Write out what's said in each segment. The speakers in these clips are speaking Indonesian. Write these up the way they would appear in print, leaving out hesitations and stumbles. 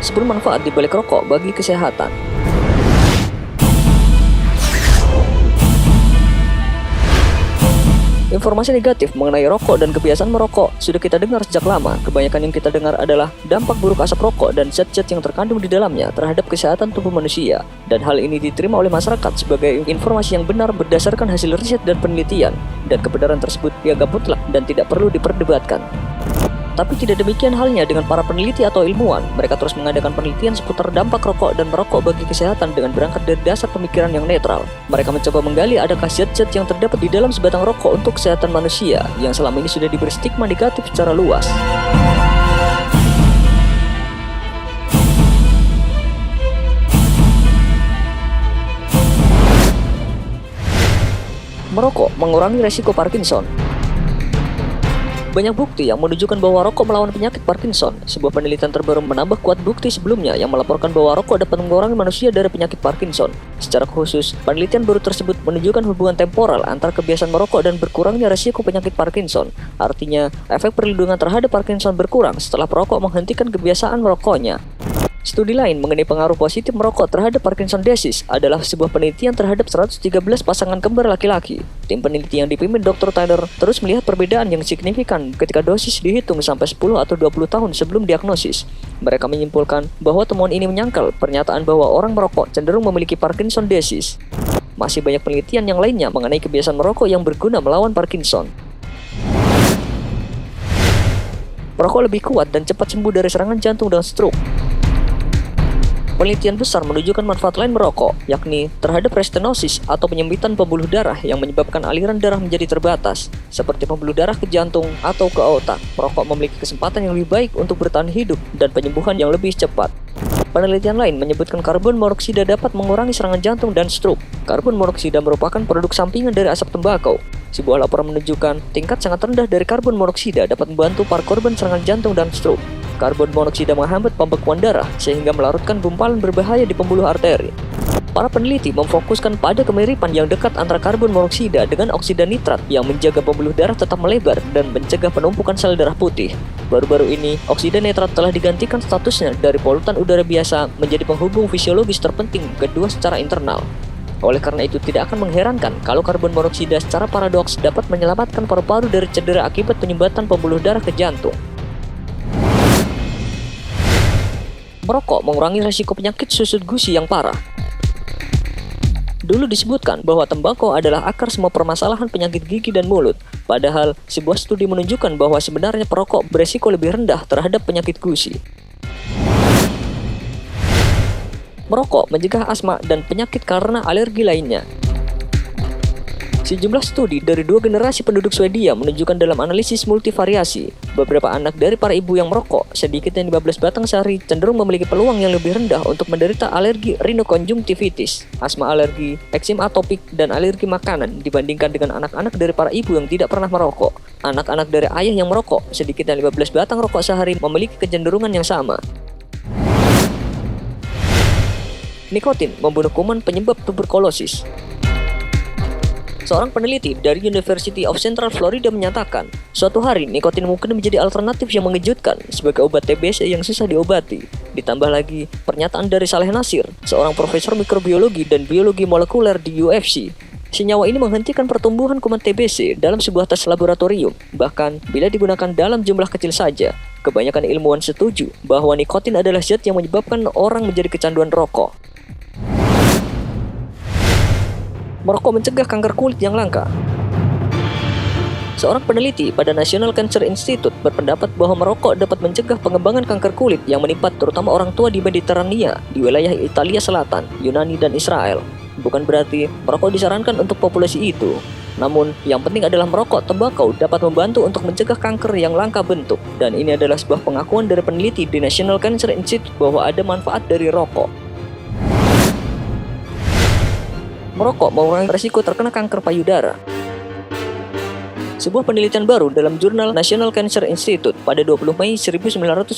10 manfaat di balik rokok bagi kesehatan. Informasi negatif mengenai rokok dan kebiasaan merokok sudah kita dengar sejak lama. Kebanyakan yang kita dengar adalah dampak buruk asap rokok dan zat-zat yang terkandung di dalamnya terhadap kesehatan tubuh manusia. Dan hal ini diterima oleh masyarakat sebagai informasi yang benar berdasarkan hasil riset dan penelitian. Dan kebenaran tersebut dianggap mutlak dan tidak perlu diperdebatkan. Tapi tidak demikian halnya dengan para peneliti atau ilmuwan. Mereka terus mengadakan penelitian seputar dampak rokok dan merokok bagi kesehatan dengan berangkat dari dasar pemikiran yang netral. Mereka mencoba menggali adakah zat-zat yang terdapat di dalam sebatang rokok untuk kesehatan manusia yang selama ini sudah diberi stigma negatif secara luas. Merokok mengurangi resiko Parkinson. Banyak bukti yang menunjukkan bahwa rokok melawan penyakit Parkinson. Sebuah penelitian terbaru menambah kuat bukti sebelumnya yang melaporkan bahwa rokok dapat mengurangi manusia dari penyakit Parkinson. Secara khusus, penelitian baru tersebut menunjukkan hubungan temporal antara kebiasaan merokok dan berkurangnya resiko penyakit Parkinson. Artinya, efek perlindungan terhadap Parkinson berkurang setelah perokok menghentikan kebiasaan merokoknya. Studi lain mengenai pengaruh positif merokok terhadap Parkinson disease adalah sebuah penelitian terhadap 113 pasangan kembar laki-laki. Tim peneliti yang dipimpin Dr. Tyler terus melihat perbedaan yang signifikan ketika dosis dihitung sampai 10 atau 20 tahun sebelum diagnosis. Mereka menyimpulkan bahwa temuan ini menyangkal pernyataan bahwa orang merokok cenderung memiliki Parkinson disease. Masih banyak penelitian yang lainnya mengenai kebiasaan merokok yang berguna melawan Parkinson. Merokok lebih kuat dan cepat sembuh dari serangan jantung dan stroke. Penelitian besar menunjukkan manfaat lain merokok, yakni terhadap restenosis atau penyempitan pembuluh darah yang menyebabkan aliran darah menjadi terbatas, seperti pembuluh darah ke jantung atau ke otak. Merokok memiliki kesempatan yang lebih baik untuk bertahan hidup dan penyembuhan yang lebih cepat. Penelitian lain menyebutkan karbon monoksida dapat mengurangi serangan jantung dan stroke. Karbon monoksida merupakan produk sampingan dari asap tembakau. Sebuah laporan menunjukkan tingkat sangat rendah dari karbon monoksida dapat membantu para korban serangan jantung dan stroke. Karbon monoksida menghambat pembekuan darah sehingga melarutkan gumpalan berbahaya di pembuluh arteri. Para peneliti memfokuskan pada kemiripan yang dekat antara karbon monoksida dengan oksida nitrat yang menjaga pembuluh darah tetap melebar dan mencegah penumpukan sel darah putih. Baru-baru ini, oksida nitrat telah digantikan statusnya dari polutan udara biasa menjadi penghubung fisiologis terpenting kedua secara internal. Oleh karena itu, tidak akan mengherankan kalau karbon monoksida secara paradoks dapat menyelamatkan paru-paru dari cedera akibat penyumbatan pembuluh darah ke jantung. Merokok mengurangi risiko penyakit susut gusi yang parah. Dulu disebutkan bahwa tembakau adalah akar semua permasalahan penyakit gigi dan mulut. Padahal, sebuah studi menunjukkan bahwa sebenarnya perokok beresiko lebih rendah terhadap penyakit gusi. Merokok mencegah asma dan penyakit karena alergi lainnya. Sejumlah studi dari 2 generasi penduduk Swedia menunjukkan dalam analisis multivariasi, beberapa anak dari para ibu yang merokok, sedikitnya 15 batang sehari, cenderung memiliki peluang yang lebih rendah untuk menderita alergi rinokonjungtivitis, asma alergi, eksim atopik, dan alergi makanan dibandingkan dengan anak-anak dari para ibu yang tidak pernah merokok. Anak-anak dari ayah yang merokok, sedikitnya 15 batang rokok sehari, memiliki kecenderungan yang sama. Nikotin membunuh kuman penyebab tuberkulosis. Seorang peneliti dari University of Central Florida menyatakan, suatu hari nikotin mungkin menjadi alternatif yang mengejutkan sebagai obat TBC yang susah diobati. Ditambah lagi, pernyataan dari Saleh Nasir, seorang profesor mikrobiologi dan biologi molekuler di UFC. Senyawa ini menghentikan pertumbuhan kuman TBC dalam sebuah tes laboratorium, bahkan bila digunakan dalam jumlah kecil saja. Kebanyakan ilmuwan setuju bahwa nikotin adalah zat yang menyebabkan orang menjadi kecanduan rokok. Merokok mencegah kanker kulit yang langka. Seorang peneliti pada National Cancer Institute berpendapat bahwa merokok dapat mencegah pengembangan kanker kulit yang menimpa terutama orang tua di Mediterania, di wilayah Italia Selatan, Yunani, dan Israel. Bukan berarti merokok disarankan untuk populasi itu. Namun, yang penting adalah merokok tembakau dapat membantu untuk mencegah kanker yang langka bentuk. Dan ini adalah sebuah pengakuan dari peneliti di National Cancer Institute bahwa ada manfaat dari rokok. Merokok mengurangi risiko terkena kanker payudara. Sebuah penelitian baru dalam jurnal National Cancer Institute pada 20 Mei 1998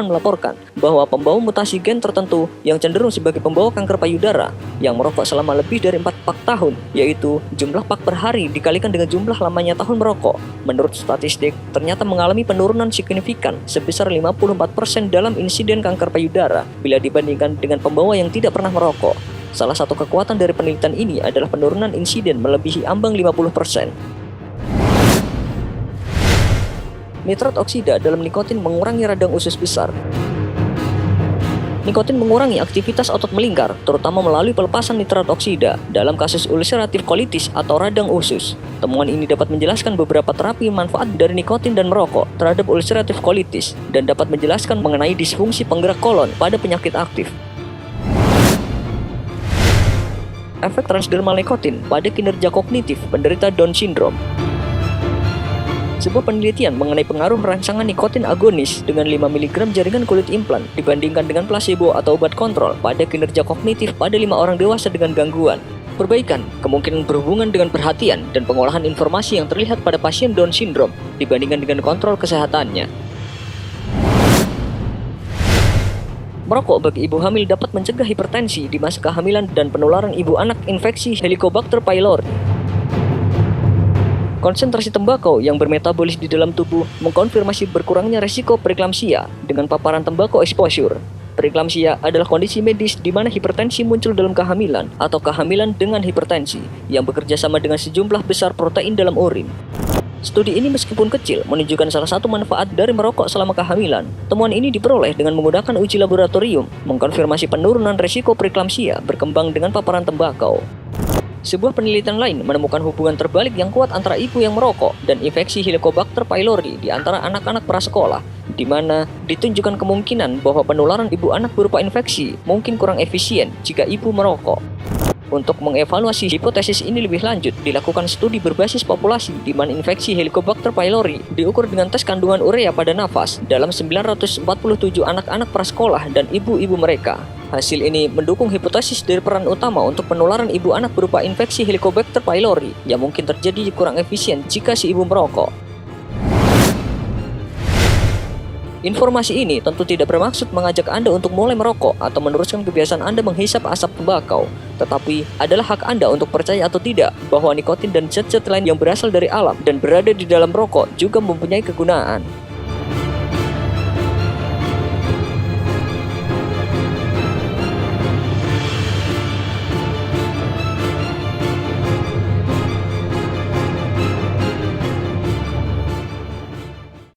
melaporkan bahwa pembawa mutasi gen tertentu yang cenderung sebagai pembawa kanker payudara yang merokok selama lebih dari 4 pak tahun, yaitu jumlah pak per hari dikalikan dengan jumlah lamanya tahun merokok, menurut statistik ternyata mengalami penurunan signifikan sebesar 54% dalam insiden kanker payudara bila dibandingkan dengan pembawa yang tidak pernah merokok. Salah satu kekuatan dari penelitian ini adalah penurunan insiden melebihi ambang 50%. Nitrat oksida dalam nikotin mengurangi radang usus besar. Nikotin mengurangi aktivitas otot melingkar, terutama melalui pelepasan nitrat oksida dalam kasus ulcerative colitis atau radang usus. Temuan ini dapat menjelaskan beberapa terapi manfaat dari nikotin dan merokok terhadap ulcerative colitis dan dapat menjelaskan mengenai disfungsi penggerak kolon pada penyakit aktif. Efek transdermal nikotin pada kinerja kognitif penderita Down syndrome. Sebuah penelitian mengenai pengaruh rangsangan nikotin agonis dengan 5 mg jaringan kulit implan dibandingkan dengan placebo atau obat kontrol pada kinerja kognitif pada 5 orang dewasa dengan gangguan. Perbaikan kemungkinan berhubungan dengan perhatian dan pengolahan informasi yang terlihat pada pasien Down syndrome dibandingkan dengan kontrol kesehatannya. Merokok bagi ibu hamil dapat mencegah hipertensi di masa kehamilan dan penularan ibu anak infeksi Helicobacter pylori. Konsentrasi tembakau yang bermetabolis di dalam tubuh mengkonfirmasi berkurangnya resiko preeklamsia dengan paparan tembakau exposure. Preeklamsia adalah kondisi medis di mana hipertensi muncul dalam kehamilan atau kehamilan dengan hipertensi yang bekerja sama dengan sejumlah besar protein dalam urin. Studi ini meskipun kecil menunjukkan salah satu manfaat dari merokok selama kehamilan. Temuan ini diperoleh dengan menggunakan uji laboratorium, mengkonfirmasi penurunan resiko preeklamsia berkembang dengan paparan tembakau. Sebuah penelitian lain menemukan hubungan terbalik yang kuat antara ibu yang merokok dan infeksi Helicobacter pylori di antara anak-anak prasekolah, di mana ditunjukkan kemungkinan bahwa penularan ibu anak berupa infeksi mungkin kurang efisien jika ibu merokok. Untuk mengevaluasi hipotesis ini lebih lanjut, dilakukan studi berbasis populasi di mana infeksi Helicobacter pylori diukur dengan tes kandungan urea pada nafas dalam 947 anak-anak prasekolah dan ibu-ibu mereka. Hasil ini mendukung hipotesis dari peran utama untuk penularan ibu anak berupa infeksi Helicobacter pylori yang mungkin terjadi kurang efisien jika si ibu merokok. Informasi ini tentu tidak bermaksud mengajak Anda untuk mulai merokok atau meneruskan kebiasaan Anda menghisap asap tembakau, tetapi adalah hak Anda untuk percaya atau tidak bahwa nikotin dan zat-zat lain yang berasal dari alam dan berada di dalam rokok juga mempunyai kegunaan.